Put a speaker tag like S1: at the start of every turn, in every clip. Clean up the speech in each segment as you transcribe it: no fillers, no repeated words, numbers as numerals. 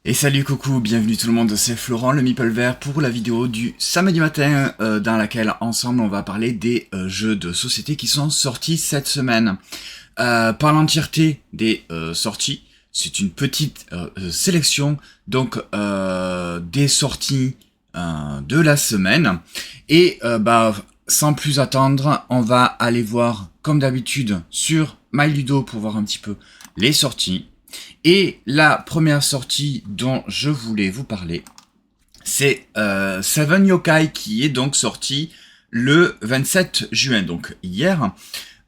S1: Et salut coucou, bienvenue tout le monde, c'est Florent le Meeple Vert pour la vidéo du samedi matin dans laquelle ensemble on va parler des jeux de société qui sont sortis cette semaine. Par l'entièreté des sorties, c'est une petite sélection donc des sorties de la semaine. Et sans plus attendre, on va aller voir comme d'habitude sur MyLudo pour voir un petit peu les sorties. Et la première sortie dont je voulais vous parler, c'est Seven Yokai qui est donc sorti le 27 juin, donc hier.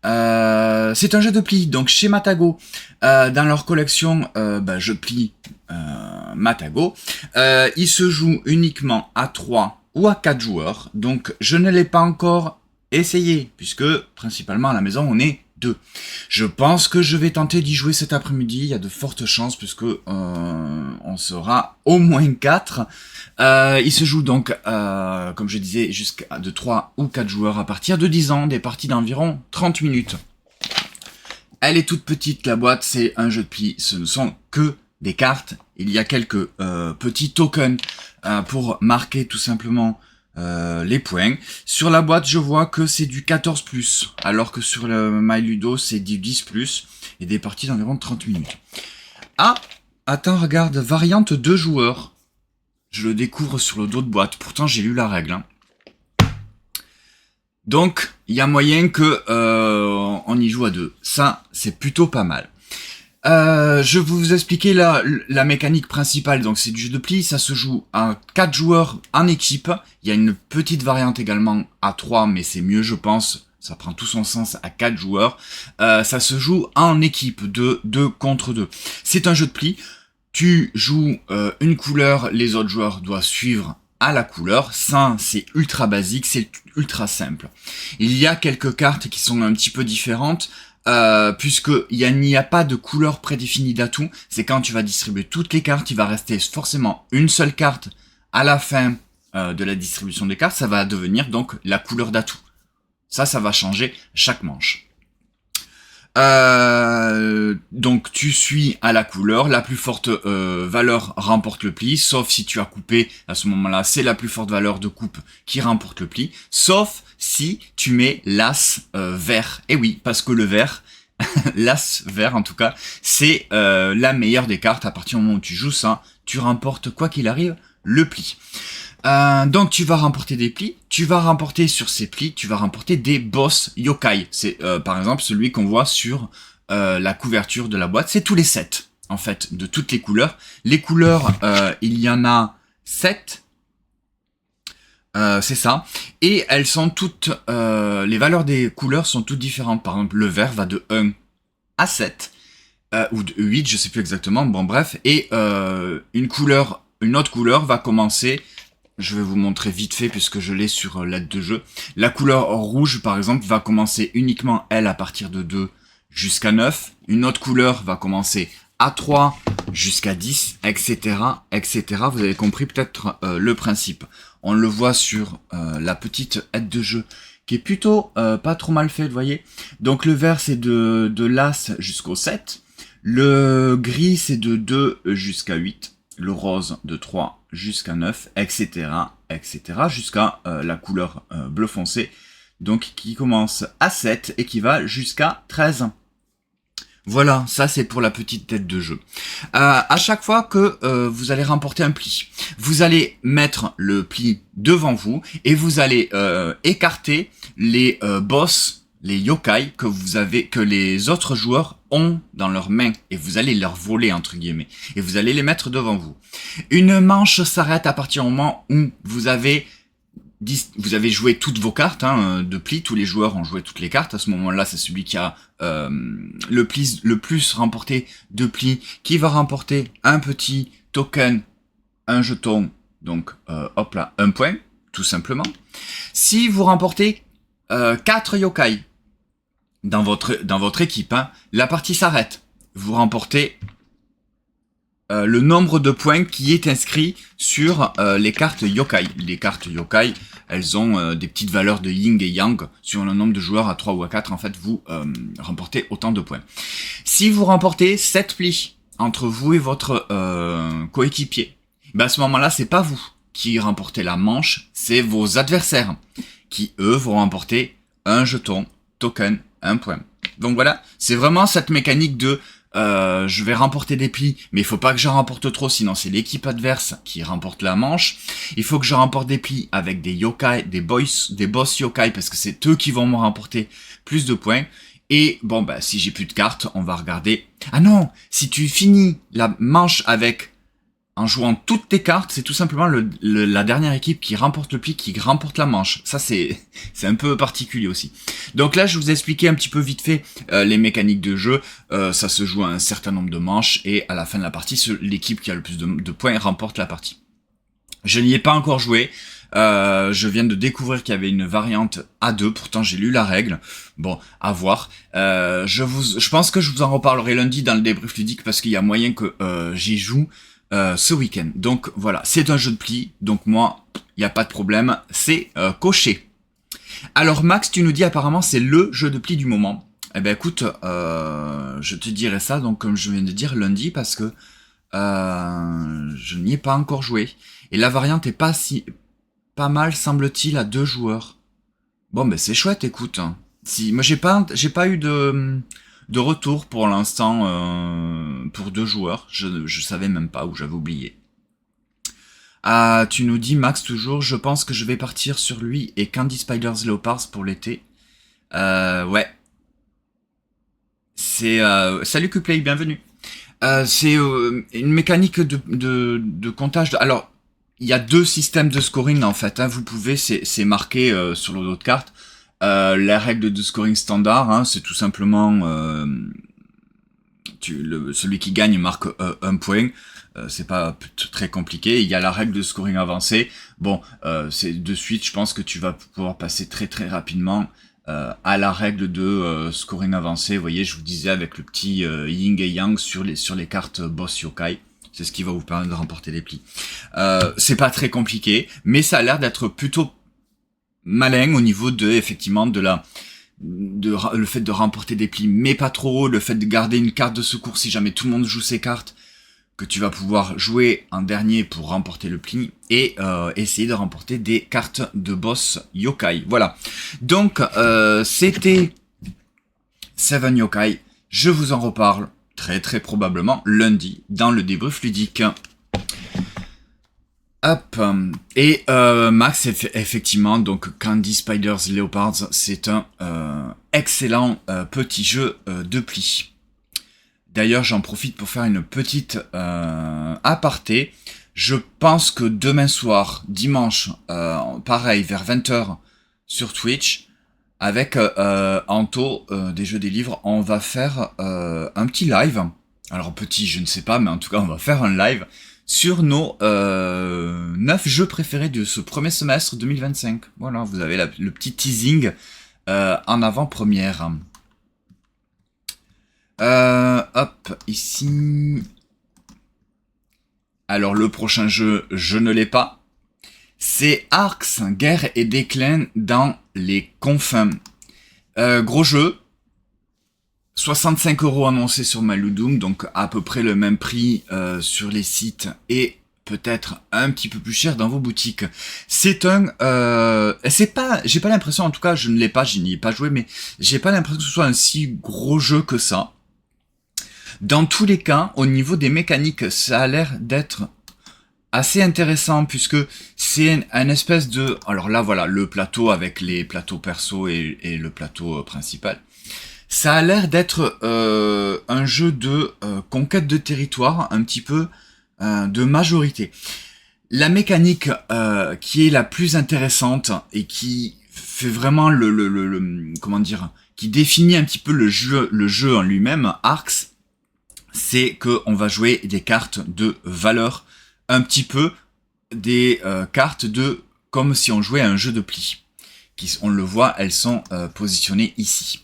S1: C'est un jeu de pli, donc chez Matago. Dans leur collection Je plie Matago, il se joue uniquement à 3 ou à 4 joueurs, donc je ne l'ai pas encore essayé, puisque principalement à la maison on est 2. Je pense que je vais tenter d'y jouer cet après-midi, il y a de fortes chances puisque on sera au moins 4. Il se joue donc, comme je disais, jusqu'à de 3 ou 4 joueurs à partir de 10 ans, des parties d'environ 30 minutes. Elle est toute petite, la boîte, c'est un jeu de pli, ce ne sont que des cartes. Il y a quelques petits tokens pour marquer tout simplement les points. Sur la boîte, je vois que c'est du 14+, alors que sur le MyLudo, c'est du 10+, et des parties d'environ 30 minutes. Ah, attends, regarde, variante 2 joueurs. Je le découvre sur le dos de boîte, pourtant j'ai lu la règle. Hein. Donc, il y a moyen que on y joue à 2. Ça, c'est plutôt pas mal. Je vais vous expliquer la mécanique principale. Donc c'est du jeu de pli, ça se joue à 4 joueurs en équipe. Il y a une petite variante également à 3, mais c'est mieux je pense. Ça prend tout son sens à 4 joueurs. Ça se joue en équipe de 2 contre 2. C'est un jeu de pli. Tu joues une couleur, les autres joueurs doivent suivre à la couleur. Ça, c'est ultra basique, c'est ultra simple. Il y a quelques cartes qui sont un petit peu différentes. Puisque il n'y a pas de couleur prédéfinie d'atout, c'est quand tu vas distribuer toutes les cartes, il va rester forcément une seule carte à la fin de la distribution des cartes, ça va devenir donc la couleur d'atout. Ça va changer chaque manche. Donc tu suis à la couleur, la plus forte valeur remporte le pli, sauf si tu as coupé, à ce moment-là, c'est la plus forte valeur de coupe qui remporte le pli, sauf si tu mets l'as vert. Et oui, parce que le vert, l'as vert en tout cas, c'est la meilleure des cartes. À partir du moment où tu joues ça, tu remportes quoi qu'il arrive le pli. Donc tu vas remporter des plis, tu vas remporter sur ces plis, tu vas remporter des boss yokai. C'est par exemple celui qu'on voit sur la couverture de la boîte, c'est tous les 7 en fait, de toutes les couleurs. Les couleurs, il y en a 7. C'est ça. Et elles sont toutes, les valeurs des couleurs sont toutes différentes. Par exemple, le vert va de 1 à 7, ou de 8, je sais plus exactement. Bon, bref. Et une autre couleur va commencer, je vais vous montrer vite fait puisque je l'ai sur l'aide de jeu. La couleur rouge, par exemple, va commencer uniquement, elle, à partir de 2 jusqu'à 9. Une autre couleur va commencer à 3 jusqu'à 10, etc., etc. Vous avez compris peut-être le principe. On le voit sur la petite aide de jeu qui est plutôt pas trop mal faite, vous voyez. Donc le vert c'est de l'as jusqu'au 7. Le gris c'est de 2 jusqu'à 8. Le rose de 3 jusqu'à 9, etc., etc. jusqu'à la couleur bleu foncé. Donc qui commence à 7 et qui va jusqu'à 13. Voilà, ça c'est pour la petite tête de jeu. À chaque fois que vous allez remporter un pli, vous allez mettre le pli devant vous et vous allez écarter les boss, les yokai que les autres joueurs ont dans leurs mains et vous allez leur voler entre guillemets et vous allez les mettre devant vous. Une manche s'arrête à partir du moment où vous avez joué toutes vos cartes de pli, tous les joueurs ont joué toutes les cartes. À ce moment-là, c'est celui qui a le plus remporté de pli qui va remporter un petit token, un jeton, donc hop là, un point, tout simplement. Si vous remportez 4 yokai dans votre équipe, la partie s'arrête. Vous remportez le nombre de points qui est inscrit sur les cartes yokai. Les cartes yokai, elles ont des petites valeurs de yin et yang. Sur le nombre de joueurs à 3 ou à 4, en fait, vous remportez autant de points. Si vous remportez 7 plis, entre vous et votre coéquipier, ben à ce moment-là, c'est pas vous qui remportez la manche, c'est vos adversaires qui, eux, vont remporter un jeton, token, un point. Donc voilà, c'est vraiment cette mécanique de je vais remporter des plis, mais il faut pas que j'en remporte trop, sinon c'est l'équipe adverse qui remporte la manche. Il faut que je remporte des plis avec des yokai, des boss yokai, parce que c'est eux qui vont me remporter plus de points. Et bon, bah si j'ai plus de cartes, on va regarder. Ah non, si tu finis la manche avec en jouant toutes tes cartes, c'est tout simplement la dernière équipe qui remporte le pli, qui remporte la manche. Ça, c'est un peu particulier aussi. Donc là, je vous ai expliqué un petit peu vite fait les mécaniques de jeu. Ça se joue à un certain nombre de manches et à la fin de la partie, l'équipe qui a le plus de points remporte la partie. Je n'y ai pas encore joué. Je viens de découvrir qu'il y avait une variante A2, pourtant j'ai lu la règle. Bon, à voir. Je pense que je vous en reparlerai lundi dans le débrief ludique parce qu'il y a moyen que j'y joue ce week-end. Donc voilà, c'est un jeu de pli, donc moi, il n'y a pas de problème, c'est coché. Alors Max, tu nous dis apparemment c'est le jeu de pli du moment. Eh ben écoute, je te dirai ça, donc comme je viens de dire lundi, parce que je n'y ai pas encore joué. Et la variante est pas mal, semble-t-il, à 2 joueurs. Bon, ben c'est chouette, écoute. Si, moi j'ai pas eu de retour pour l'instant pour 2 joueurs. Je savais même pas, ou j'avais oublié. Ah, tu nous dis Max toujours, je pense que je vais partir sur lui et Candy Spiders Leopards pour l'été. Ouais. C'est salut Qplay, bienvenue. C'est une mécanique de comptage. Alors, il y a 2 systèmes de scoring en fait. Hein. Vous pouvez, c'est marqué sur le dos de carte. La règle de scoring standard, hein, c'est tout simplement celui qui gagne marque un point. C'est pas très compliqué. Il y a la règle de scoring avancé. Bon, c'est de suite, je pense que tu vas pouvoir passer très très rapidement à la règle de scoring avancé. Vous voyez, je vous disais avec le petit yin et yang sur les cartes boss yokai. C'est ce qui va vous permettre de remporter des plis. C'est pas très compliqué, mais ça a l'air d'être plutôt malin au niveau effectivement le fait de remporter des plis, mais pas trop, le fait de garder une carte de secours si jamais tout le monde joue ses cartes, que tu vas pouvoir jouer en dernier pour remporter le pli, et essayer de remporter des cartes de boss yokai. Voilà. Donc, c'était Seven Yokai. Je vous en reparle très très probablement lundi dans le débrief ludique. Hop. Et Max, effectivement, donc Candy Spiders Leopards, c'est un excellent petit jeu de pli. D'ailleurs, j'en profite pour faire une petite aparté. Je pense que demain soir, dimanche, pareil, vers 20h sur Twitch, avec Anto des Jeux des Livres, on va faire un petit live. Alors petit, je ne sais pas, mais en tout cas, on va faire un live sur nos 9 jeux préférés de ce premier semestre 2025. Voilà, vous avez le petit teasing en avant-première. Hop, ici. Alors le prochain jeu, je ne l'ai pas. C'est Arx, Guerre et Déclin dans les confins. Gros jeu. 65 € annoncés sur Maloudoum, donc à peu près le même prix sur les sites et peut-être un petit peu plus cher dans vos boutiques. C'est j'ai pas l'impression, en tout cas je ne l'ai pas, je n'y ai pas joué, mais j'ai pas l'impression que ce soit un si gros jeu que ça. Dans tous les cas, au niveau des mécaniques, ça a l'air d'être assez intéressant puisque c'est un espèce de... Alors là voilà, le plateau avec les plateaux perso et le plateau principal. Ça a l'air d'être un jeu de conquête de territoire, un petit peu de majorité. La mécanique qui est la plus intéressante et qui fait vraiment comment dire, qui définit un petit peu le jeu en lui-même, Arx, c'est que on va jouer des cartes de valeur, un petit peu des cartes comme si on jouait à un jeu de pli. On le voit, elles sont positionnées ici.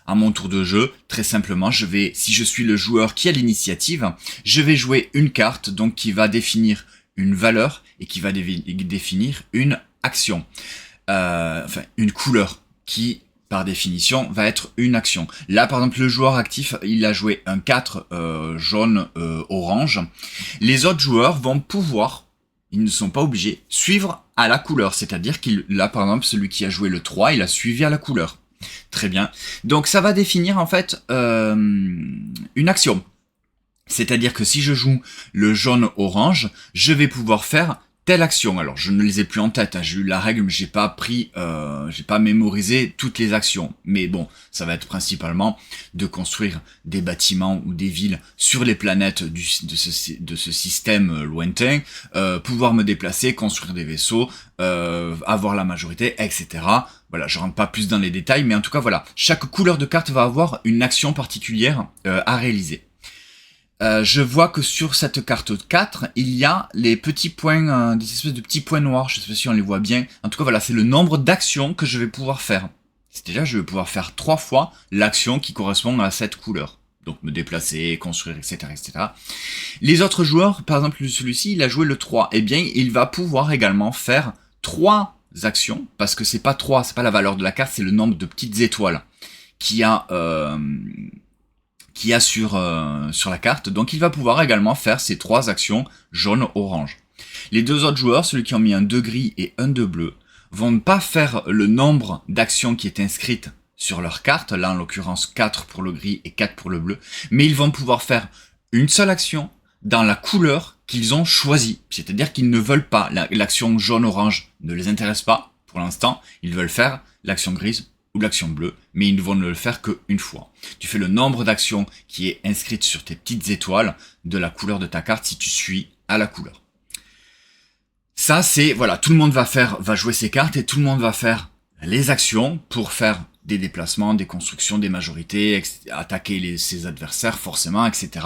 S1: À mon tour de jeu, très simplement, si je suis le joueur qui a l'initiative, je vais jouer une carte donc qui va définir une valeur et qui va définir une action, enfin une couleur qui par définition, va être une action. Là, par exemple, le joueur actif, il a joué un 4 jaune orange. Les autres joueurs vont pouvoir, ils ne sont pas obligés, suivre à la couleur. C'est-à-dire qu'il, là, par exemple, celui qui a joué le 3, il a suivi à la couleur. Très bien. Donc, ça va définir, en fait, une action. C'est-à-dire que si je joue le jaune-orange, je vais pouvoir faire telle action. Alors, je ne les ai plus en tête, hein. J'ai eu la règle, mais j'ai pas mémorisé toutes les actions. Mais bon, ça va être principalement de construire des bâtiments ou des villes sur les planètes de ce système lointain, pouvoir me déplacer, construire des vaisseaux, avoir la majorité, etc. Voilà, je rentre pas plus dans les détails, mais en tout cas, voilà. Chaque couleur de carte va avoir une action particulière à réaliser. Je vois que sur cette carte 4, il y a les petits points, des espèces de petits points noirs, je sais pas si on les voit bien. En tout cas, voilà, c'est le nombre d'actions que je vais pouvoir faire. C'est-à-dire, je vais pouvoir faire 3 fois l'action qui correspond à cette couleur. Donc, me déplacer, construire, etc., etc. Les autres joueurs, par exemple, celui-ci, il a joué le 3. Eh bien, il va pouvoir également faire 3 actions, parce que c'est pas la valeur de la carte, c'est le nombre de petites étoiles qu'il y a sur la carte, donc il va pouvoir également faire ces 3 actions jaune-orange. Les deux autres joueurs, celui qui ont mis un 2 gris et un 2 bleu, vont ne pas faire le nombre d'actions qui est inscrite sur leur carte, là en l'occurrence 4 pour le gris et 4 pour le bleu, mais ils vont pouvoir faire une seule action dans la couleur qu'ils ont choisie, c'est-à-dire qu'ils ne veulent pas, l'action jaune-orange ne les intéresse pas pour l'instant, ils veulent faire l'action grise ou l'action bleue, mais ils ne vont ne le faire qu'une fois. Tu fais le nombre d'actions qui est inscrite sur tes petites étoiles de la couleur de ta carte si tu suis à la couleur. Ça, c'est, voilà, tout le monde va jouer ses cartes et tout le monde va faire les actions pour faire des déplacements, des constructions, des majorités, attaquer ses adversaires forcément, etc.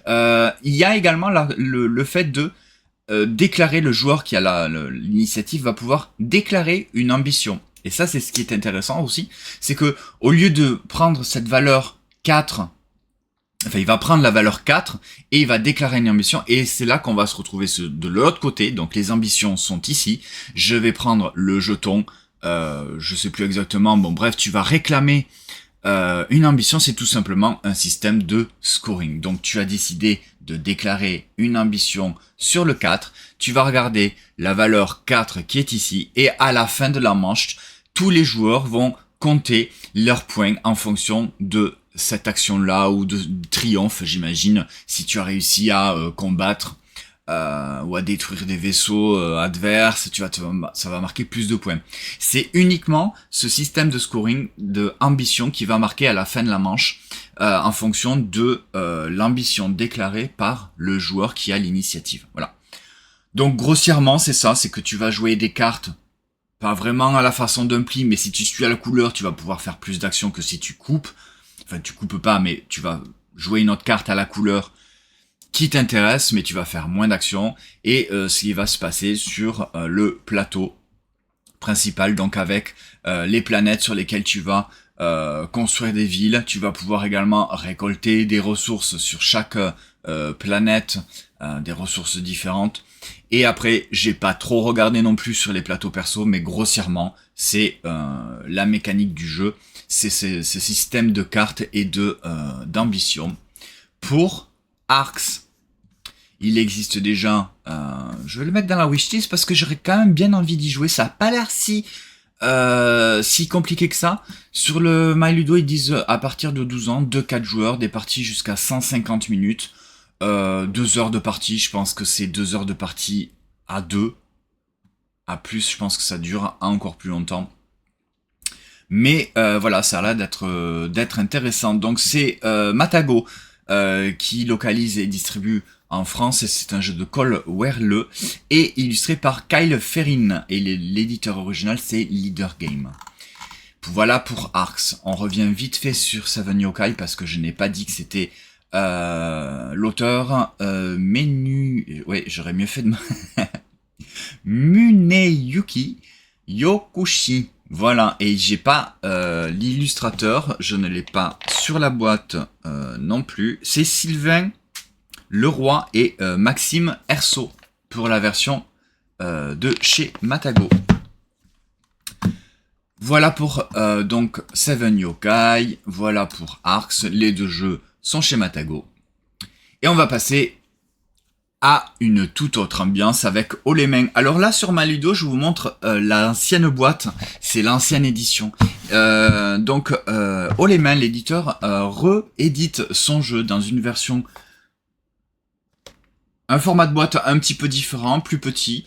S1: Il y a également le fait de déclarer, le joueur qui a l'initiative va pouvoir déclarer une ambition. Et ça, c'est ce qui est intéressant aussi, c'est que au lieu de prendre cette valeur 4, enfin, il va prendre la valeur 4 et il va déclarer une ambition, et c'est là qu'on va se retrouver de l'autre côté. Donc les ambitions sont ici. Je vais prendre le jeton, je sais plus exactement, bon bref, tu vas réclamer une ambition, c'est tout simplement un système de scoring. Donc tu as décidé de déclarer une ambition sur le 4, tu vas regarder la valeur 4 qui est ici, et à la fin de la manche, tous les joueurs vont compter leurs points en fonction de cette action-là, ou de triomphe, j'imagine, si tu as réussi à combattre ou à détruire des vaisseaux adverses, ça va marquer plus de points. C'est uniquement ce système de scoring, de ambition, qui va marquer à la fin de la manche, en fonction de l'ambition déclarée par le joueur qui a l'initiative. Voilà. Donc grossièrement, c'est ça, c'est que tu vas jouer des cartes, pas vraiment à la façon d'un pli, mais si tu suis à la couleur, tu vas pouvoir faire plus d'actions que si tu coupes. Enfin, tu coupes pas, mais tu vas jouer une autre carte à la couleur qui t'intéresse, mais tu vas faire moins d'actions. Et ce qui va se passer sur le plateau principal, donc avec les planètes sur lesquelles tu vas construire des villes. Tu vas pouvoir également récolter des ressources sur chaque planète, des ressources différentes. Et après, j'ai pas trop regardé non plus sur les plateaux perso, mais grossièrement, c'est la mécanique du jeu. C'est ce système de cartes et d'ambition. Pour Arx, il existe déjà, je vais le mettre dans la wishlist parce que j'aurais quand même bien envie d'y jouer. Ça a pas l'air si compliqué que ça. Sur le MyLudo, ils disent à partir de 12 ans, 2-4 joueurs, des parties jusqu'à 150 minutes, 2 heures de partie. Je pense que c'est 2 heures de partie à 2. À plus, je pense que ça dure encore plus longtemps. Mais voilà, ça a l'air d'être intéressant. Donc c'est Matago qui localise et distribue en France. C'est un jeu de Cole Wehrle et illustré par Kyle Ferrin. Et l'éditeur original, c'est Leader Game. Voilà pour Arx. On revient vite fait sur Seven Yokai parce que je n'ai pas dit que c'était l'auteur ouais, j'aurais mieux fait de Muneyuki Yokushi. Voilà, et j'ai pas l'illustrateur, je ne l'ai pas sur la boîte non plus. C'est Sylvain Leroy et Maxime Erso pour la version de chez Matago. Voilà pour donc Seven Yokai, voilà pour Arcs, les deux jeux sont chez Matago. Et on va passer à une toute autre ambiance avec Olemen. Alors là sur ma Ludo, je vous montre l'ancienne boîte, c'est l'ancienne édition. Donc Olemen, l'éditeur, réédite son jeu dans une version, un format de boîte un petit peu différent, plus petit,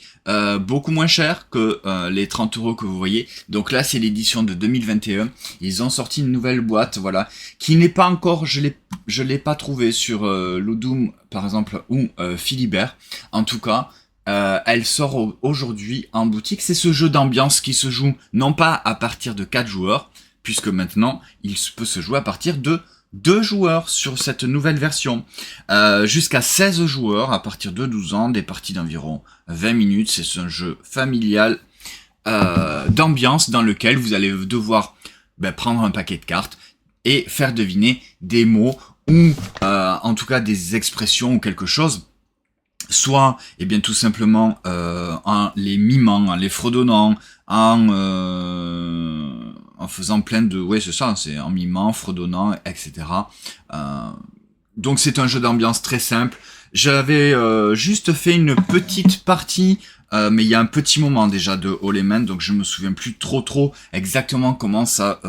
S1: beaucoup moins cher que les 30 € que vous voyez. Donc là, c'est l'édition de 2021. Ils ont sorti une nouvelle boîte, voilà, qui n'est pas encore, je l'ai pas trouvé sur Ludum, par exemple, ou Philibert. En tout cas, elle sort aujourd'hui en boutique. C'est ce jeu d'ambiance qui se joue non pas à partir de 4 joueurs, puisque maintenant, il peut se jouer à partir de 2 joueurs sur cette nouvelle version, jusqu'à 16 joueurs à partir de 12 ans, des parties d'environ 20 minutes. C'est un jeu familial d'ambiance dans lequel vous allez devoir prendre un paquet de cartes et faire deviner des mots ou en tout cas des expressions ou quelque chose, soit et bien tout simplement en les mimant, en les fredonnant, en faisant plein de... Ouais, c'est ça, c'est en mimant, fredonnant, etc. Donc c'est un jeu d'ambiance très simple. J'avais juste fait une petite partie, mais il y a un petit moment déjà de Olemen, donc je me souviens plus trop exactement comment ça...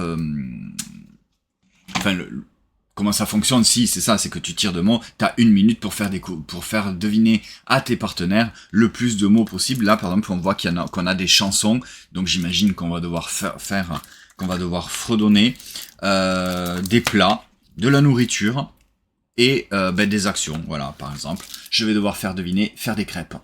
S1: Enfin, comment ça fonctionne. Si, c'est ça, c'est que tu tires de mots, t'as 1 minute pour faire pour faire deviner à tes partenaires le plus de mots possible. Là, par exemple, on voit qu'on a des chansons, donc j'imagine qu'on va devoir qu'on va devoir fredonner des plats, de la nourriture et des actions. Voilà, par exemple, je vais devoir faire deviner, faire des crêpes.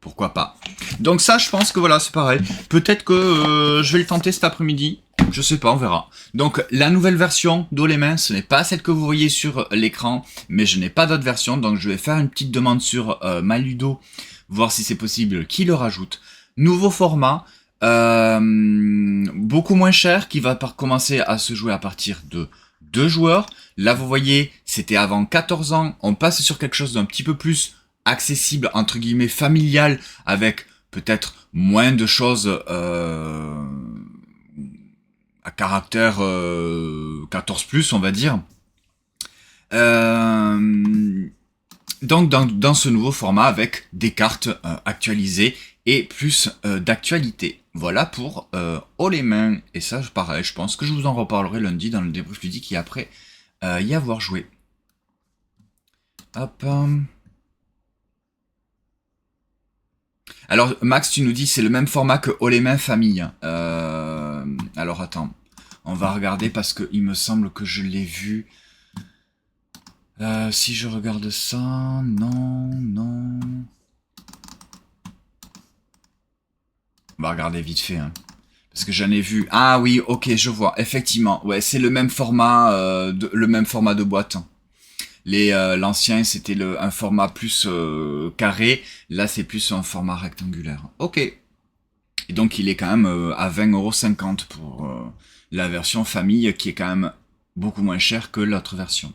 S1: Pourquoi pas. Donc ça, je pense que voilà, c'est pareil. Peut-être que je vais le tenter cet après-midi. Je sais pas, on verra. Donc la nouvelle version d'Olemen, ce n'est pas celle que vous voyez sur l'écran, mais je n'ai pas d'autre version, donc je vais faire une petite demande sur Maludo, voir si c'est possible qu'il le rajoute. Nouveau format, beaucoup moins cher, qui va commencer à se jouer à partir de 2 joueurs. Là, vous voyez, c'était avant 14 ans. On passe sur quelque chose d'un petit peu plus accessible, entre guillemets, familial, avec peut-être moins de choses à caractère 14+, on va dire. Donc dans ce nouveau format avec des cartes actualisées et plus d'actualité. Voilà pour Olemen. Et ça, pareil, je pense que je vous en reparlerai lundi dans le débrief ludique et après y avoir joué. Hop. Alors Max, tu nous dis c'est le même format que Olemen Famille. Alors attends, on va regarder parce que il me semble que je l'ai vu. Si je regarde ça, non. On va regarder vite fait, hein. Parce que j'en ai vu. Ah oui, ok, je vois. Effectivement, ouais, c'est le même format, le même format de boîte. L'ancien, c'était un format plus carré. Là, c'est plus un format rectangulaire. Ok. Et donc, il est quand même à 20,50 € pour la version famille, qui est quand même beaucoup moins chère que l'autre version.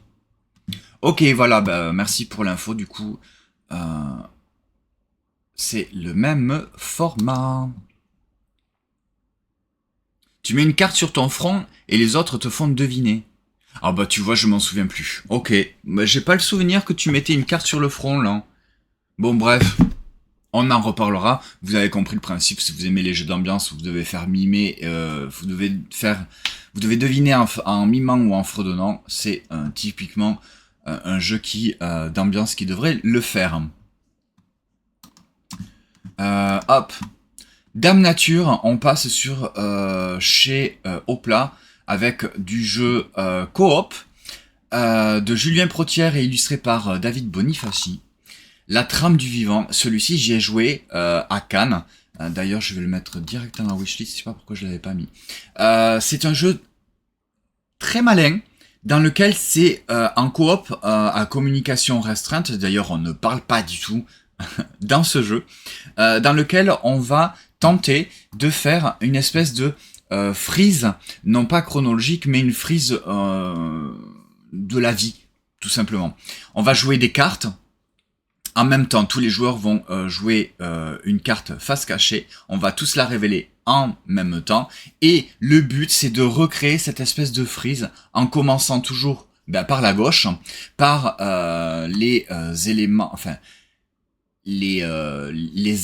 S1: Ok, voilà, merci pour l'info. Du coup, c'est le même format. Tu mets une carte sur ton front et les autres te font deviner. Ah bah tu vois, je m'en souviens plus. Ok, bah, j'ai pas le souvenir que tu mettais une carte sur le front là. Bon bref, on en reparlera. Vous avez compris le principe. Si vous aimez les jeux d'ambiance, vous devez faire mimer, vous devez deviner en mimant ou en fredonnant. C'est typiquement un jeu d'ambiance qui devrait le faire. Hop. Dame Nature, on passe sur chez Opla avec du jeu coop de Julien Protière et illustré par David Bonifaci. La trame du vivant, celui-ci j'y ai joué à Cannes. D'ailleurs je vais le mettre direct dans la wishlist, je sais pas pourquoi je l'avais pas mis. C'est un jeu très malin dans lequel c'est en coop à communication restreinte. D'ailleurs on ne parle pas du tout dans ce jeu, dans lequel on va tenter de faire une espèce de frise, non pas chronologique, mais une frise de la vie, tout simplement. On va jouer des cartes En même temps, tous les joueurs vont jouer une carte face cachée. On va tous la révéler en même temps. Et le but, c'est de recréer cette espèce de frise en commençant toujours par la gauche, par les éléments, enfin les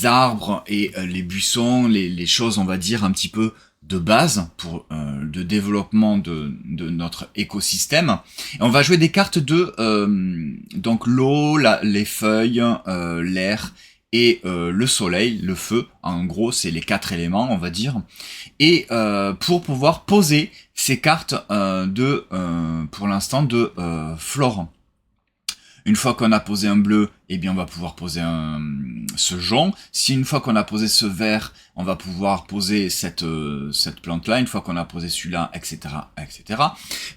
S1: arbres et les buissons, les choses, on va dire, un petit peu de base pour le développement de notre écosystème. Et on va jouer des cartes de donc l'eau, les feuilles, l'air et le soleil, le feu. En gros, c'est les 4 éléments, on va dire. Et pour pouvoir poser ces cartes pour l'instant, de flore. Une fois qu'on a posé un bleu, eh bien on va pouvoir poser ce jonc. Si une fois qu'on a posé ce vert, on va pouvoir poser cette plante-là. Une fois qu'on a posé celui-là, etc., etc.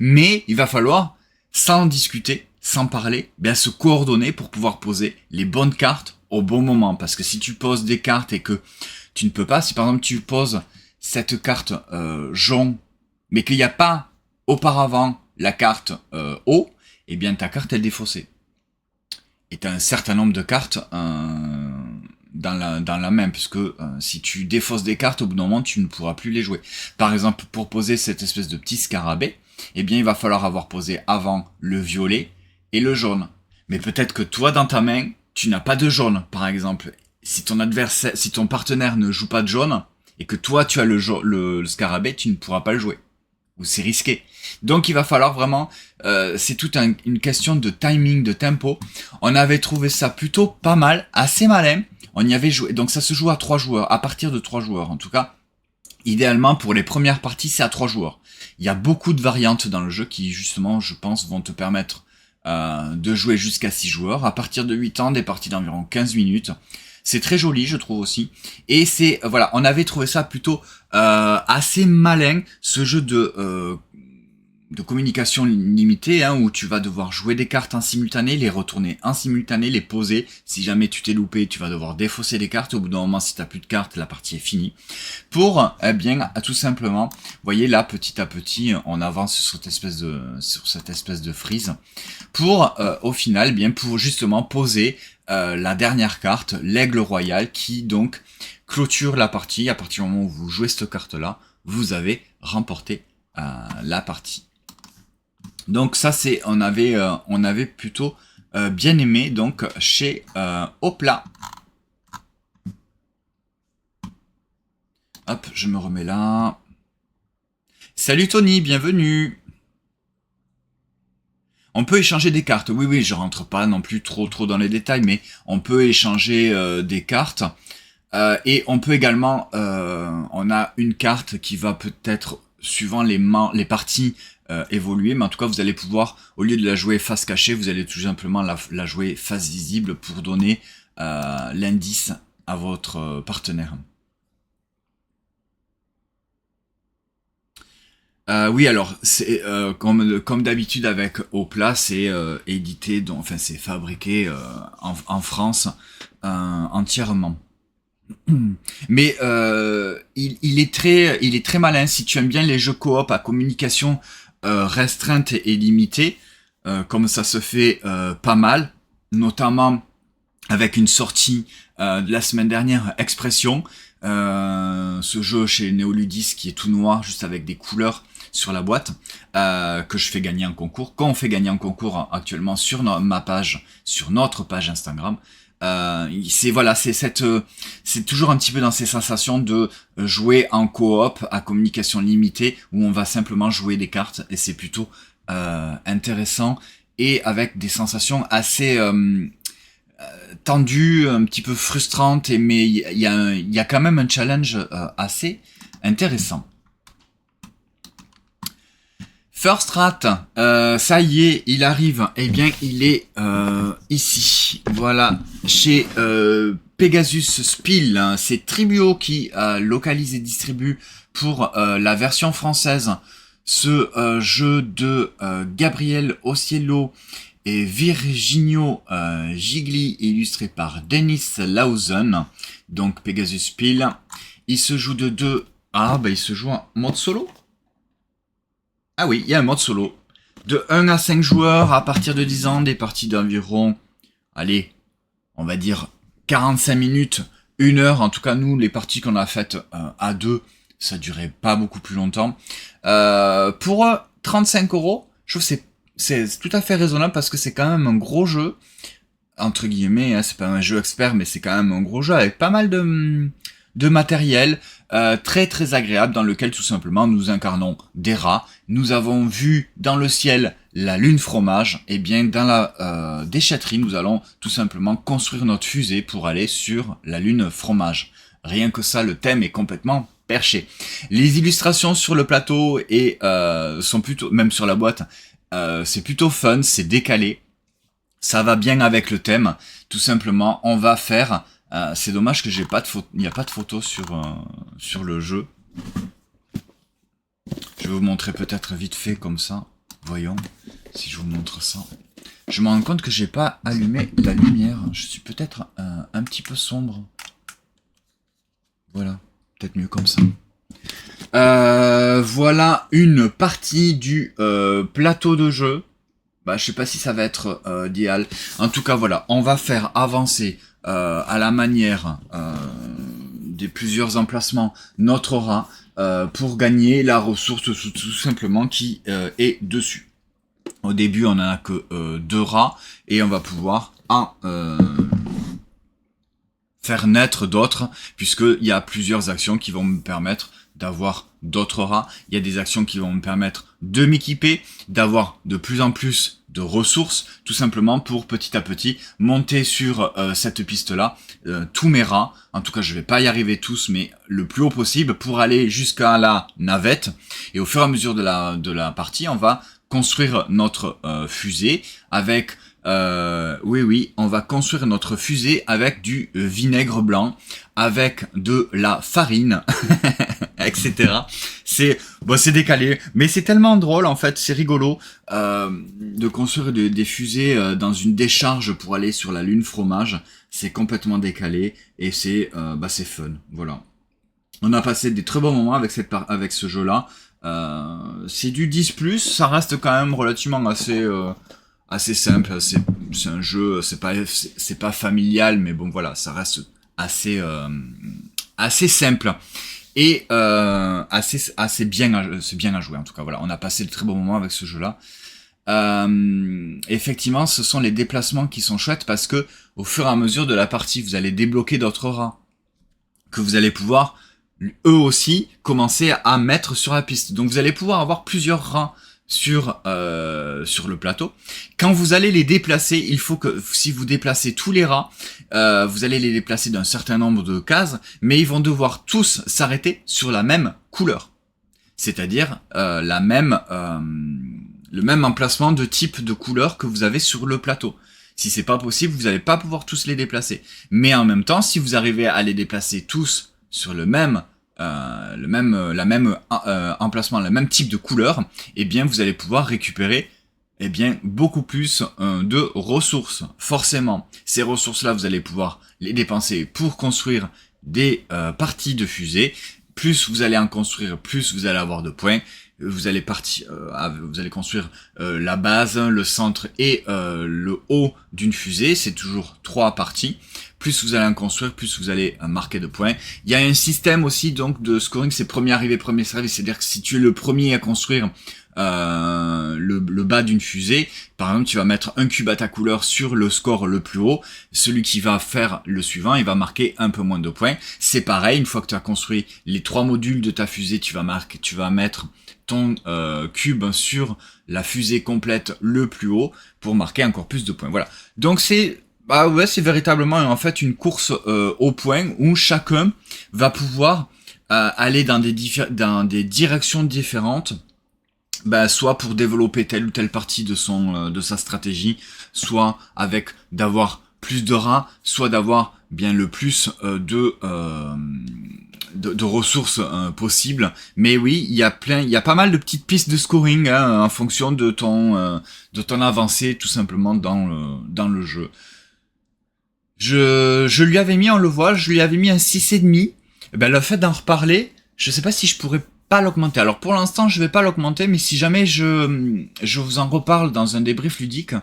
S1: Mais il va falloir, sans discuter, sans parler, se coordonner pour pouvoir poser les bonnes cartes au bon moment. Parce que si tu poses des cartes et que tu ne peux pas, si par exemple tu poses cette carte jonc, mais qu'il n'y a pas auparavant la carte eau, eh bien ta carte elle est défaussée. Et tu as un certain nombre de cartes dans la main, puisque si tu défausses des cartes, au bout d'un moment, tu ne pourras plus les jouer. Par exemple, pour poser cette espèce de petit scarabée, eh bien, il va falloir avoir posé avant le violet et le jaune. Mais peut-être que toi, dans ta main, tu n'as pas de jaune, par exemple. Si ton partenaire ne joue pas de jaune, et que toi, tu as le scarabée, tu ne pourras pas le jouer. Ou c'est risqué. Donc il va falloir vraiment, c'est toute une question de timing, de tempo. On avait trouvé ça plutôt pas mal, assez malin. On y avait joué, donc ça se joue à 3 joueurs, à partir de 3 joueurs. En tout cas, idéalement pour les premières parties, c'est à 3 joueurs. Il y a beaucoup de variantes dans le jeu qui justement, je pense, vont te permettre de jouer jusqu'à 6 joueurs. À partir de 8 ans, des parties d'environ 15 minutes. C'est très joli, je trouve aussi. Et c'est, voilà, on avait trouvé ça plutôt assez malin, ce jeu de communication limitée, hein, où tu vas devoir jouer des cartes en simultané, les retourner en simultané, les poser. Si jamais tu t'es loupé, tu vas devoir défausser les cartes. Au bout d'un moment, si tu n'as plus de cartes, la partie est finie. Pour, tout simplement, vous voyez là, petit à petit, on avance sur cette espèce de frise. Pour, au final, pour justement poser la dernière carte, l'aigle royal, qui donc clôture la partie. À partir du moment où vous jouez cette carte-là, vous avez remporté la partie. Donc ça, on avait plutôt bien aimé, donc chez Hopla. Hop, je me remets là. Salut Tony, bienvenue. On peut échanger des cartes. Oui, je rentre pas non plus trop dans les détails, mais on peut échanger des cartes. Et on peut également, on a une carte qui va peut-être, suivant les parties, évoluer. Mais en tout cas, vous allez pouvoir, au lieu de la jouer face cachée, vous allez tout simplement la jouer face visible pour donner l'indice à votre partenaire. Oui, alors c'est comme d'habitude avec Hopla, c'est édité, c'est fabriqué en France entièrement. Mais il est très malin. Si tu aimes bien les jeux coop à communication restreinte et limitée, comme ça se fait pas mal, notamment avec une sortie de la semaine dernière, Expression, ce jeu chez Neoludis qui est tout noir, juste avec des couleurs sur la boîte, que je fais gagner en concours, qu'on fait gagner en concours actuellement sur ma page, sur notre page Instagram. C'est toujours un petit peu dans ces sensations de jouer en coop à communication limitée, où on va simplement jouer des cartes, et c'est plutôt intéressant, et avec des sensations assez tendues, un petit peu frustrantes, mais il y a quand même un challenge assez intéressant. First Rat, ça y est, il arrive. Eh bien, il est ici. Voilà, chez Pegasus Spiel. C'est Tribuo qui localise et distribue pour la version française ce jeu de Gabriel Osiello et Virginio Gigli, illustré par Dennis Lausen. Donc Pegasus Spiel. Il se joue de 2. Il se joue en mode solo. Ah oui, il y a un mode solo. De 1 à 5 joueurs à partir de 10 ans, des parties d'environ, allez, on va dire 45 minutes, 1 heure. En tout cas, nous, les parties qu'on a faites à 2, ça durait pas beaucoup plus longtemps. Pour 35 euros, je trouve que c'est tout à fait raisonnable parce que c'est quand même un gros jeu, entre guillemets, hein, c'est pas un jeu expert, mais c'est quand même un gros jeu avec pas mal de matériel, très très agréable, dans lequel tout simplement nous incarnons des rats. Nous avons vu dans le ciel la lune fromage, et bien dans la déchetterie, nous allons tout simplement construire notre fusée pour aller sur la lune fromage. Rien que ça, le thème est complètement perché. Les illustrations sur le plateau sont plutôt, même sur la boîte, c'est plutôt fun, c'est décalé. Ça va bien avec le thème. Tout simplement, on va faire... c'est dommage que j'ai pas de photo, il n'y a pas de photo sur le jeu. Je vais vous montrer peut-être vite fait comme ça. Voyons si je vous montre ça. Je me rends compte que j'ai pas allumé la lumière. Je suis peut-être un petit peu sombre. Voilà, peut-être mieux comme ça. Voilà une partie du plateau de jeu. Je sais pas si ça va être idéal. En tout cas, voilà, on va faire avancer à la manière des plusieurs emplacements notre rat pour gagner la ressource tout simplement qui est dessus. Au début, on n'a que 2 rats et on va pouvoir faire naître d'autres, puisqu'il y a plusieurs actions qui vont me permettre d'avoir d'autres rats. Il y a des actions qui vont me permettre de m'équiper, d'avoir de plus en plus de ressources, tout simplement pour petit à petit monter sur cette piste-là tous mes rats. En tout cas, je vais pas y arriver tous, mais le plus haut possible pour aller jusqu'à la navette. Et au fur et à mesure de la partie, on va construire notre fusée avec... oui, on va construire notre fusée avec du vinaigre blanc, avec de la farine, etc. C'est décalé, mais c'est tellement drôle en fait, c'est rigolo de construire des fusées dans une décharge pour aller sur la lune fromage. C'est complètement décalé et c'est fun. Voilà. On a passé des très bons moments avec ce jeu-là. C'est du 10+, ça reste quand même relativement assez simple. C'est un jeu, c'est pas familial, mais bon voilà, ça reste assez simple et c'est bien à jouer en tout cas. Voilà, on a passé de très bons moments avec ce jeu-là. Effectivement, ce sont les déplacements qui sont chouettes parce que au fur et à mesure de la partie, vous allez débloquer d'autres rats que vous allez pouvoir eux aussi commencer à mettre sur la piste. Donc vous allez pouvoir avoir plusieurs rats sur le plateau. Quand vous allez les déplacer, il faut que si vous déplacez tous les rats, vous allez les déplacer d'un certain nombre de cases, mais ils vont devoir tous s'arrêter sur la même couleur. C'est-à-dire le même emplacement de type de couleur que vous avez sur le plateau. Si c'est pas possible, vous n'allez pas pouvoir tous les déplacer. Mais en même temps, si vous arrivez à les déplacer tous sur le même emplacement, le même type de couleur, eh bien vous allez pouvoir récupérer beaucoup plus de ressources. Forcément, ces ressources-là, vous allez pouvoir les dépenser pour construire des parties de fusée. Plus vous allez en construire, plus vous allez avoir de points. Vous allez construire la base, le centre et le haut d'une fusée. C'est toujours 3 parties. Plus vous allez en construire, plus vous allez marquer de points. Il y a un système aussi donc de scoring, c'est premier arrivé, premier servi. C'est-à-dire que si tu es le premier à construire le bas d'une fusée, par exemple, tu vas mettre un cube à ta couleur sur le score le plus haut. Celui qui va faire le suivant, il va marquer un peu moins de points. C'est pareil, une fois que tu as construit les 3 modules de ta fusée, tu vas mettre ton cube sur la fusée complète le plus haut pour marquer encore plus de points. Voilà. Donc c'est véritablement en fait une course au point où chacun va pouvoir aller dans des directions différentes. Soit pour développer telle ou telle partie de sa stratégie, soit avec d'avoir plus de rats, soit d'avoir bien le plus de ressources possibles. Mais oui, il y a pas mal de petites pistes de scoring en fonction de ton avancée tout simplement dans le jeu. Je lui avais mis, on le voit, je lui avais mis un 6,5. Le fait d'en reparler, je sais pas si je pourrais pas l'augmenter. Alors pour l'instant, je vais pas l'augmenter, mais si jamais je vous en reparle dans un débrief ludique,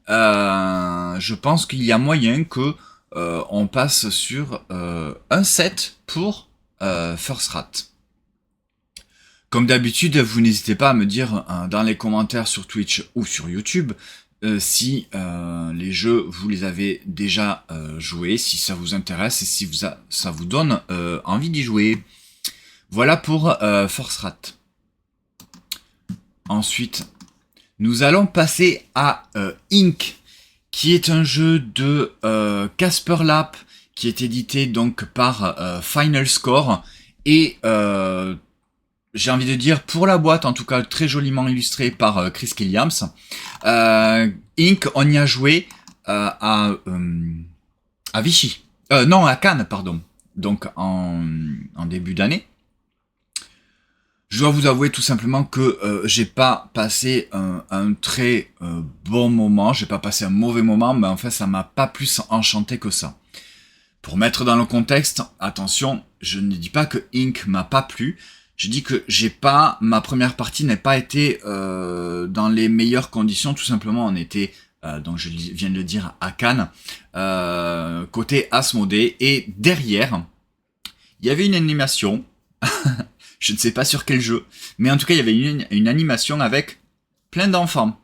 S1: je pense qu'il y a moyen que on passe sur un set pour First Rat. Comme d'habitude, vous n'hésitez pas à me dire dans les commentaires sur Twitch ou sur YouTube si les jeux, vous les avez déjà joués, si ça vous intéresse et si ça vous donne envie d'y jouer. Voilà pour First Rat. Ensuite, nous allons passer à Ink, qui est un jeu de Casper Lap, qui est édité donc par Final Score, et j'ai envie de dire, pour la boîte, en tout cas très joliment illustré par Chris Williams. Ink, on y a joué à Vichy. Non, à Cannes, pardon. Donc en début d'année. Je dois vous avouer tout simplement que j'ai pas passé un très bon moment, j'ai pas passé un mauvais moment, mais en fait ça m'a pas plus enchanté que ça. Pour mettre dans le contexte, attention, je ne dis pas que Ink m'a pas plu, je dis que ma première partie n'a pas été dans les meilleures conditions, tout simplement on était, donc je viens de le dire, à Cannes, côté Asmodée, et derrière, il y avait une animation, je ne sais pas sur quel jeu, mais en tout cas il y avait une animation avec plein d'enfants.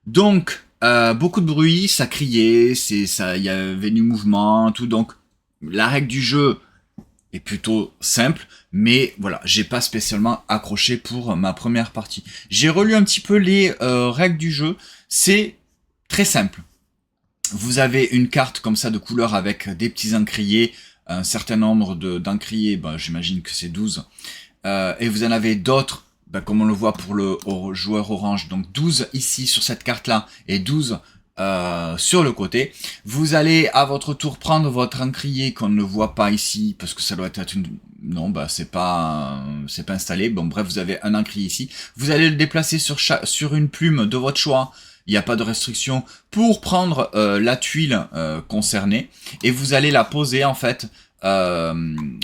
S1: Donc, beaucoup de bruit, ça criait, il y avait du mouvement, tout, donc la règle du jeu est plutôt simple, mais voilà, j'ai pas spécialement accroché pour ma première partie. J'ai relu un petit peu les règles du jeu, c'est très simple. Vous avez une carte comme ça de couleur avec des petits encriers, un certain nombre d'encriers, ben, j'imagine que c'est 12, et vous en avez d'autres, ben, comme on le voit pour le joueur orange, donc 12 ici sur cette carte-là, et 12 sur le côté. Vous allez à votre tour prendre votre encrier qu'on ne voit pas ici, parce que ça doit être une... Non, bah c'est pas installé. Bon bref, vous avez un encrier ici. Vous allez le déplacer sur une plume de votre choix. Il n'y a pas de restriction pour prendre la tuile concernée, et vous allez la poser en fait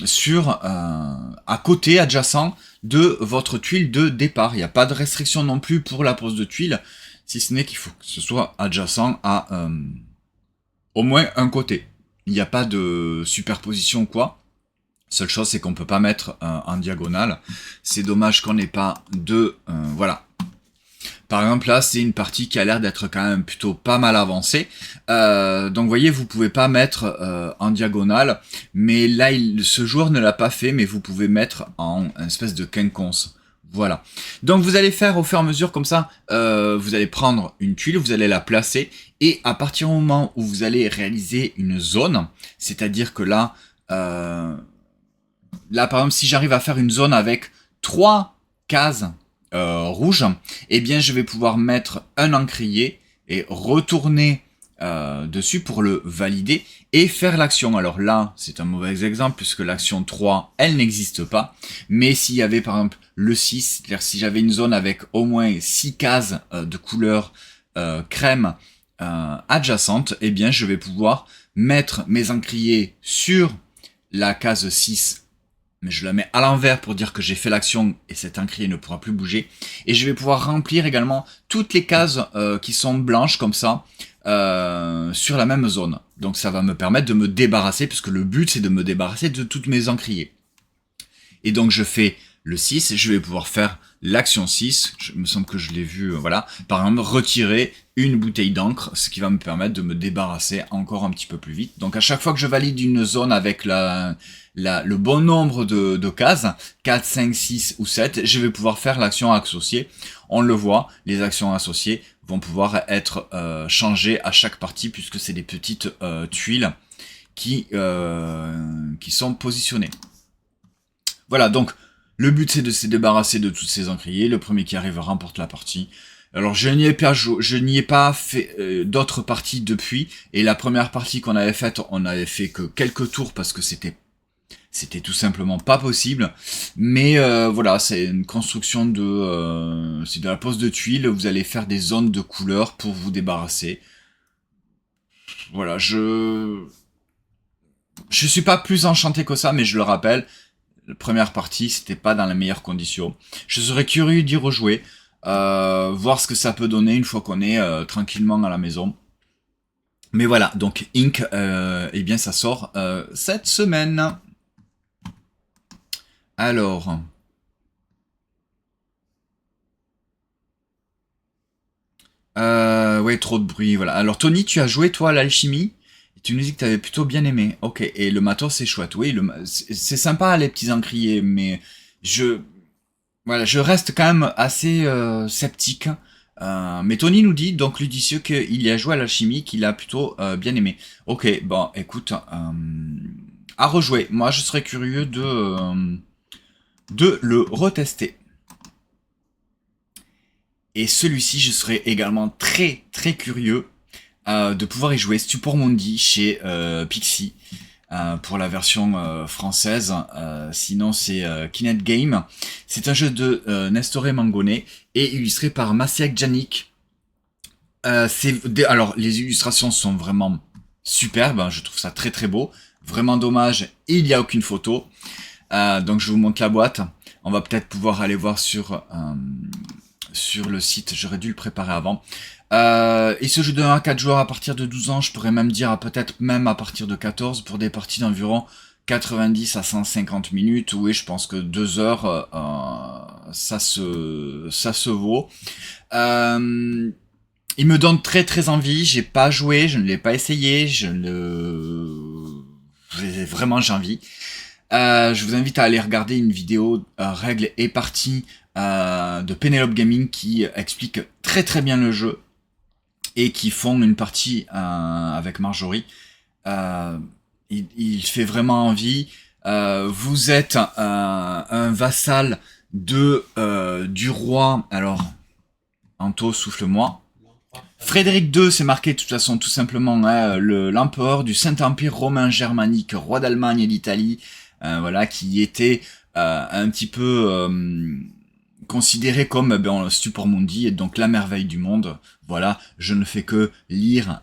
S1: sur à côté, adjacent de votre tuile de départ. Il n'y a pas de restriction non plus pour la pose de tuile, si ce n'est qu'il faut que ce soit adjacent à au moins un côté. Il n'y a pas de superposition ou quoi. Seule chose, c'est qu'on peut pas mettre en diagonale. C'est dommage qu'on n'ait pas de... voilà. Par exemple, là, c'est une partie qui a l'air d'être quand même plutôt pas mal avancée. Donc, vous voyez, vous pouvez pas mettre en diagonale. Mais là, ce joueur ne l'a pas fait, mais vous pouvez mettre en espèce de quinconce. Voilà. Donc, vous allez faire au fur et à mesure comme ça. Vous allez prendre une tuile, vous allez la placer. Et à partir du moment où vous allez réaliser une zone, c'est-à-dire que là... là, par exemple, si j'arrive à faire une zone avec 3 cases rouges, eh bien, je vais pouvoir mettre un encrier et retourner dessus pour le valider et faire l'action. Alors là, c'est un mauvais exemple puisque l'action 3, elle n'existe pas. Mais s'il y avait, par exemple, le 6, c'est-à-dire si j'avais une zone avec au moins 6 cases de couleur crème adjacente, eh bien, je vais pouvoir mettre mes encriers sur la case 6, mais je la mets à l'envers pour dire que j'ai fait l'action et cet encrier ne pourra plus bouger. Et je vais pouvoir remplir également toutes les cases qui sont blanches comme ça sur la même zone. Donc ça va me permettre de me débarrasser, puisque le but c'est de me débarrasser de toutes mes encriers. Et donc je fais le 6, et je vais pouvoir faire l'action 6, il me semble que je l'ai vu, voilà, par exemple retirer une bouteille d'encre, ce qui va me permettre de me débarrasser encore un petit peu plus vite. Donc à chaque fois que je valide une zone avec le bon nombre de cases, 4, 5, 6 ou 7, je vais pouvoir faire l'action associée. On le voit, les actions associées vont pouvoir être changées à chaque partie, puisque c'est des petites tuiles qui sont positionnées. Voilà, donc le but c'est de se débarrasser de toutes ces encriers. Le premier qui arrive remporte la partie. Alors je n'y ai pas fait d'autres parties depuis. Et la première partie qu'on avait faite, on n'avait fait que quelques tours parce que c'était tout simplement pas possible. Mais voilà, c'est une construction de... c'est de la pose de tuiles. Vous allez faire des zones de couleurs pour vous débarrasser. Voilà, je suis pas plus enchanté que ça, mais je le rappelle. La première partie, c'était pas dans les meilleures conditions. Je serais curieux d'y rejouer, voir ce que ça peut donner une fois qu'on est tranquillement à la maison. Mais voilà, donc Inc, eh bien ça sort cette semaine. Alors... ouais, trop de bruit, voilà. Alors Tony, tu as joué toi à l'alchimie, et tu nous dis que tu avais plutôt bien aimé. Ok, et le matos c'est chouette, oui, c'est sympa les petits encriers, mais je, voilà, je reste quand même assez sceptique. Mais Tony nous dit, donc Ludicieux, qu'il y a joué à l'alchimie, qu'il a plutôt bien aimé. Ok, bon, écoute, à rejouer. Moi, je serais curieux de le retester. Et celui-ci, je serais également très très curieux de pouvoir y jouer Stupor Mundi chez Pixie pour la version française. Sinon, c'est Kinet Game. C'est un jeu de Nestoré Mangoné et illustré par Masiak Janik. Alors, les illustrations sont vraiment superbes. Hein, je trouve ça très très beau. Vraiment dommage, il n'y a aucune photo. Donc, je vous montre la boîte. On va peut-être pouvoir aller voir sur le site, j'aurais dû le préparer avant. Il se joue de 1 à 4 joueurs à partir de 12 ans, je pourrais même dire peut-être même à partir de 14 pour des parties d'environ 90 à 150 minutes. Oui, je pense que 2 heures, ça se vaut. Il me donne très très envie, j'ai pas joué, je ne l'ai pas essayé, vraiment j'ai envie. Je vous invite à aller regarder une vidéo règles et parties de Penelope Gaming qui explique très très bien le jeu et qui font une partie avec Marjorie. Il fait vraiment envie. Vous êtes un vassal du roi. Alors, Anto, souffle-moi. Frédéric II, c'est marqué de toute façon tout simplement l'empereur du Saint-Empire romain germanique, roi d'Allemagne et d'Italie, voilà, qui était un petit peu considéré comme Stupor Mundi, et donc la merveille du monde. Voilà, je ne fais que lire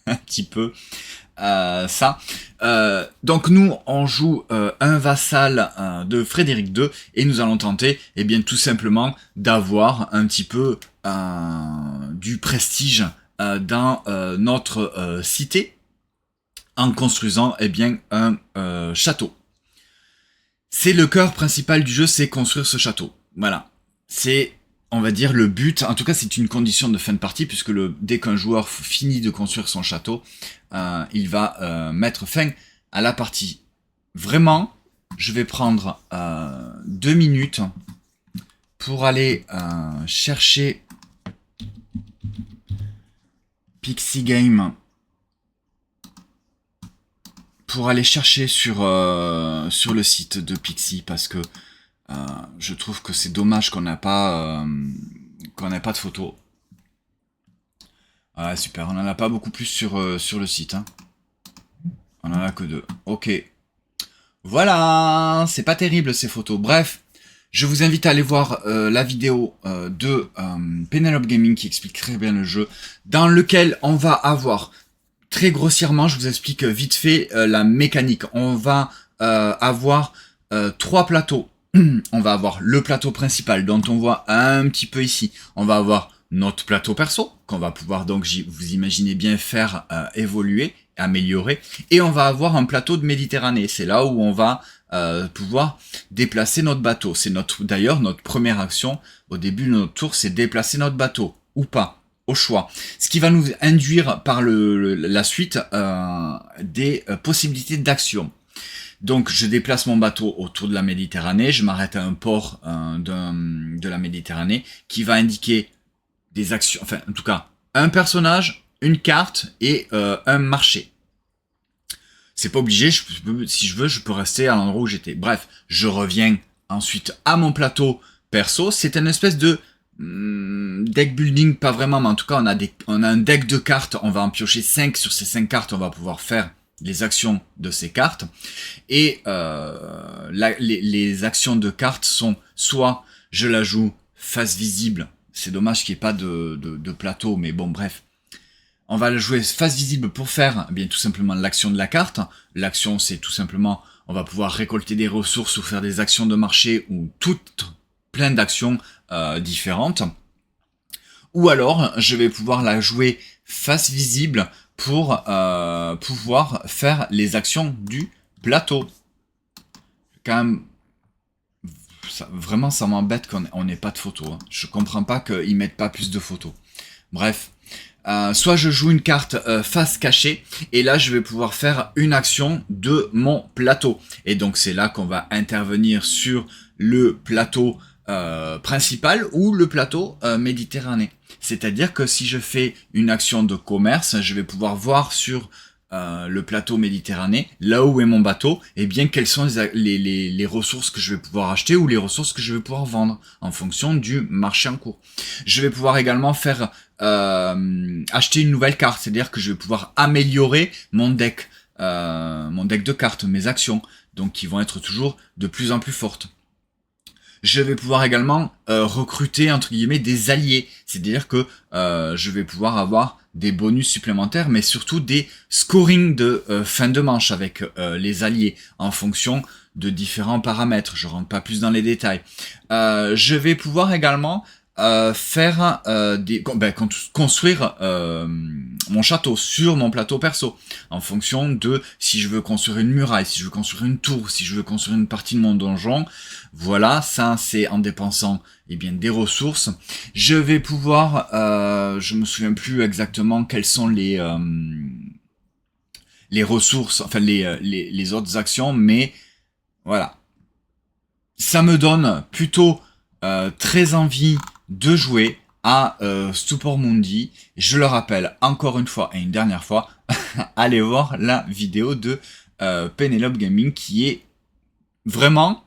S1: un petit peu ça. Donc nous, on joue un vassal de Frédéric II, et nous allons tenter, eh bien, tout simplement, d'avoir un petit peu du prestige dans notre cité, en construisant, eh bien, un château. C'est le cœur principal du jeu, c'est construire ce château. Voilà. C'est, on va dire, le but. En tout cas, c'est une condition de fin de partie, puisque dès qu'un joueur finit de construire son château, il va mettre fin à la partie. Vraiment, je vais prendre 2 minutes pour aller chercher Pixie Game, pour aller chercher sur le site de Pixie, parce que je trouve que c'est dommage qu'on n'a pas de photos. Ah super, on en a pas beaucoup plus sur le site. Hein. On en a que 2. Ok. Voilà, c'est pas terrible ces photos. Bref, je vous invite à aller voir la vidéo de Penelope Gaming qui explique très bien le jeu, dans lequel on va avoir, très grossièrement, je vous explique vite fait la mécanique. On va avoir 3 plateaux. On va avoir le plateau principal dont on voit un petit peu ici. On va avoir notre plateau perso, qu'on va pouvoir donc, vous imaginez bien, faire évoluer, améliorer. Et on va avoir un plateau de Méditerranée. C'est là où on va pouvoir déplacer notre bateau. C'est d'ailleurs notre première action au début de notre tour, c'est déplacer notre bateau, ou pas, au choix. Ce qui va nous induire par la suite des possibilités d'action. Donc je déplace mon bateau autour de la Méditerranée, je m'arrête à un port de la Méditerranée qui va indiquer des actions, enfin en tout cas un personnage, une carte et un marché. C'est pas obligé, si je veux, je peux rester à l'endroit où j'étais. Bref, je reviens ensuite à mon plateau perso. C'est une espèce de deck building, pas vraiment, mais en tout cas on a un deck de cartes. On va en piocher 5. Sur ces 5 cartes, on va pouvoir faire les actions de ces cartes. Et les actions de cartes sont soit je la joue face visible. C'est dommage qu'il n'y ait pas de plateau, mais bon, bref. On va la jouer face visible pour faire bien tout simplement l'action de la carte. L'action, c'est tout simplement, on va pouvoir récolter des ressources ou faire des actions de marché ou plein d'actions différentes. Ou alors, je vais pouvoir la jouer face visible pour pouvoir faire les actions du plateau. Quand même, vraiment ça m'embête qu'on n'ait pas de photos. Hein. Je comprends pas qu'ils mettent pas plus de photos. Bref. Soit je joue une carte face cachée, et là je vais pouvoir faire une action de mon plateau. Et donc c'est là qu'on va intervenir sur le plateau principal ou le plateau méditerranéen. C'est-à-dire que si je fais une action de commerce, je vais pouvoir voir sur le plateau méditerranéen, là où est mon bateau, et bien quelles sont les ressources que je vais pouvoir acheter ou les ressources que je vais pouvoir vendre en fonction du marché en cours. Je vais pouvoir également faire acheter une nouvelle carte, c'est-à-dire que je vais pouvoir améliorer mon deck de cartes, mes actions, donc qui vont être toujours de plus en plus fortes. Je vais pouvoir également recruter entre guillemets des alliés, c'est-à-dire que je vais pouvoir avoir des bonus supplémentaires, mais surtout des scoring de fin de manche avec les alliés en fonction de différents paramètres. Je rentre pas plus dans les détails. Je vais pouvoir également faire construire mon château sur mon plateau perso en fonction de si je veux construire une muraille, si je veux construire une tour, si je veux construire une partie de mon donjon. Voilà, ça c'est en dépensant des ressources. Je vais pouvoir, je me souviens plus exactement quelles sont les ressources, enfin les autres actions, mais voilà, ça me donne plutôt très envie de jouer à Stupor Mundi. Je le rappelle encore une fois et une dernière fois, allez voir la vidéo de Penelope Gaming qui est vraiment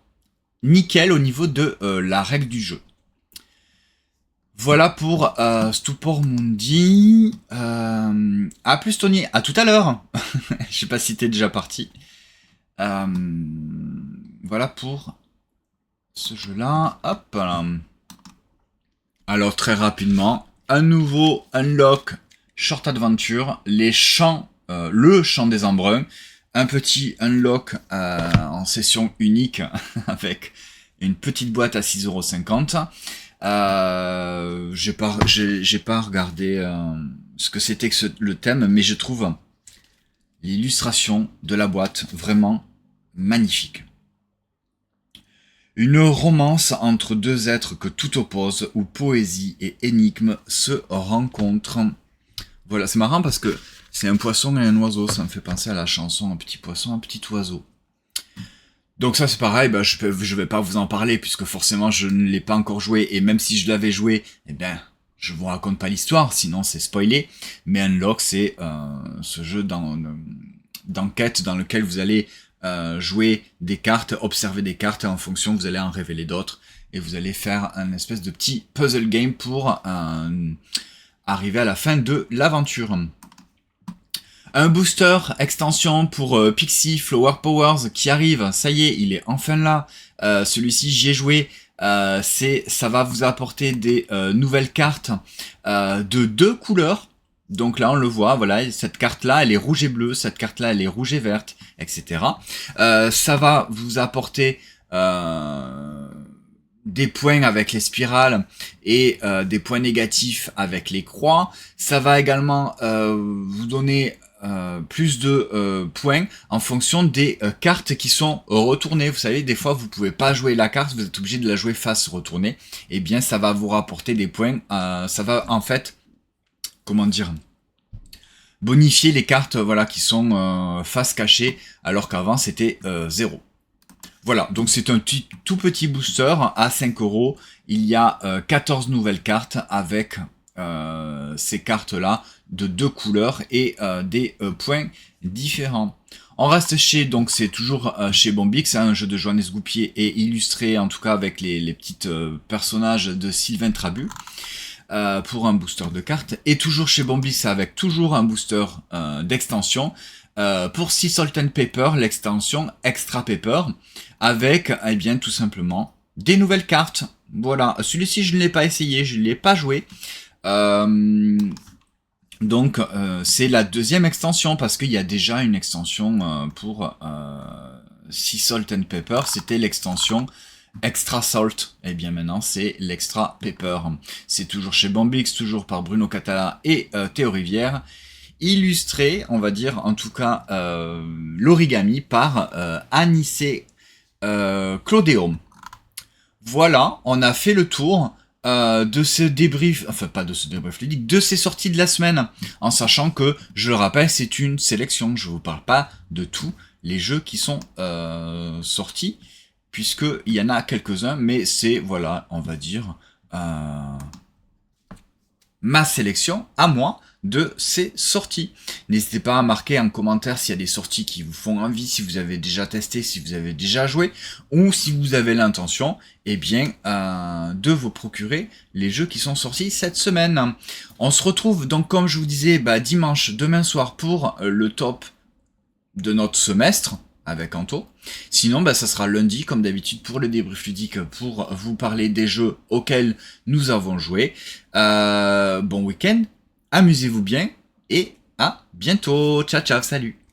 S1: nickel au niveau de la règle du jeu. Voilà pour Stupor Mundi. À plus Tony, à tout à l'heure. Je sais pas si t'es déjà parti. Voilà pour ce jeu-là. Hop là. Alors très rapidement, un nouveau unlock short adventure, les champs, le champ des embruns, un petit unlock en session unique avec une petite boîte à 6,50 €. J'ai pas regardé ce que c'était que le thème, mais je trouve l'illustration de la boîte vraiment magnifique. Une romance entre deux êtres que tout oppose, où poésie et énigme se rencontrent. Voilà, c'est marrant parce que c'est un poisson et un oiseau, ça me fait penser à la chanson « Un petit poisson, un petit oiseau ». Donc ça c'est pareil, je vais pas vous en parler puisque forcément je ne l'ai pas encore joué, et même si je l'avais joué, je vous raconte pas l'histoire, sinon c'est spoilé. Mais Unlock, c'est ce jeu d'enquête dans lequel vous allez jouer des cartes, observer des cartes, et en fonction vous allez en révéler d'autres, et vous allez faire un espèce de petit puzzle game pour arriver à la fin de l'aventure. Un booster extension pour Pixie Flower Powers qui arrive, ça y est, il est enfin là. Celui-ci j'y ai joué, ça va vous apporter des nouvelles cartes de 2 couleurs. Donc là on le voit, voilà, cette carte là elle est rouge et bleue, cette carte là elle est rouge et verte, etc. Ça va vous apporter des points avec les spirales et des points négatifs avec les croix. Ça va également vous donner plus de points en fonction des cartes qui sont retournées. Vous savez, des fois vous pouvez pas jouer la carte, vous êtes obligé de la jouer face retournée. Et bien ça va vous rapporter des points, ça va en fait, comment dire, bonifier les cartes voilà, qui sont face cachée, alors qu'avant c'était 0. Voilà, donc c'est un tout petit booster à 5 €. Il y a 14 nouvelles cartes avec ces cartes-là de 2 couleurs et des points différents. On reste donc c'est toujours chez Bombix, un jeu de Johannes Goupier et illustré en tout cas avec les petites personnages de Sylvain Trabu. Pour un booster de cartes, et toujours chez Bombix avec toujours un booster d'extension pour Sea Salt and Pepper, l'extension Extra Pepper, avec tout simplement des nouvelles cartes. Voilà, celui-ci je ne l'ai pas essayé, je ne l'ai pas joué, donc c'est la deuxième extension, parce qu'il y a déjà une extension pour Sea Salt and Pepper, c'était l'extension Extra Salt, et bien maintenant c'est l'Extra Pepper. C'est toujours chez Bombix, toujours par Bruno Catala et Théo Rivière. illustré, on va dire, en tout cas, l'origami par Anissé Claudéum. Voilà, on a fait le tour de ce débrief, enfin pas de ce débrief ludique, de ces sorties de la semaine, en sachant que, je le rappelle, c'est une sélection, je vous parle pas de tous les jeux qui sont sortis, puisqu'il y en a quelques-uns, mais c'est, voilà, on va dire, ma sélection, à moi, de ces sorties. N'hésitez pas à marquer en commentaire s'il y a des sorties qui vous font envie, si vous avez déjà testé, si vous avez déjà joué, ou si vous avez l'intention, eh bien, de vous procurer les jeux qui sont sortis cette semaine. On se retrouve donc, comme je vous disais, dimanche, demain soir, pour le top de notre semestre, avec Anto. Sinon, ça sera lundi, comme d'habitude, pour le débrief ludique, pour vous parler des jeux auxquels nous avons joué. Bon week-end, amusez-vous bien, et à bientôt. Ciao, ciao, salut.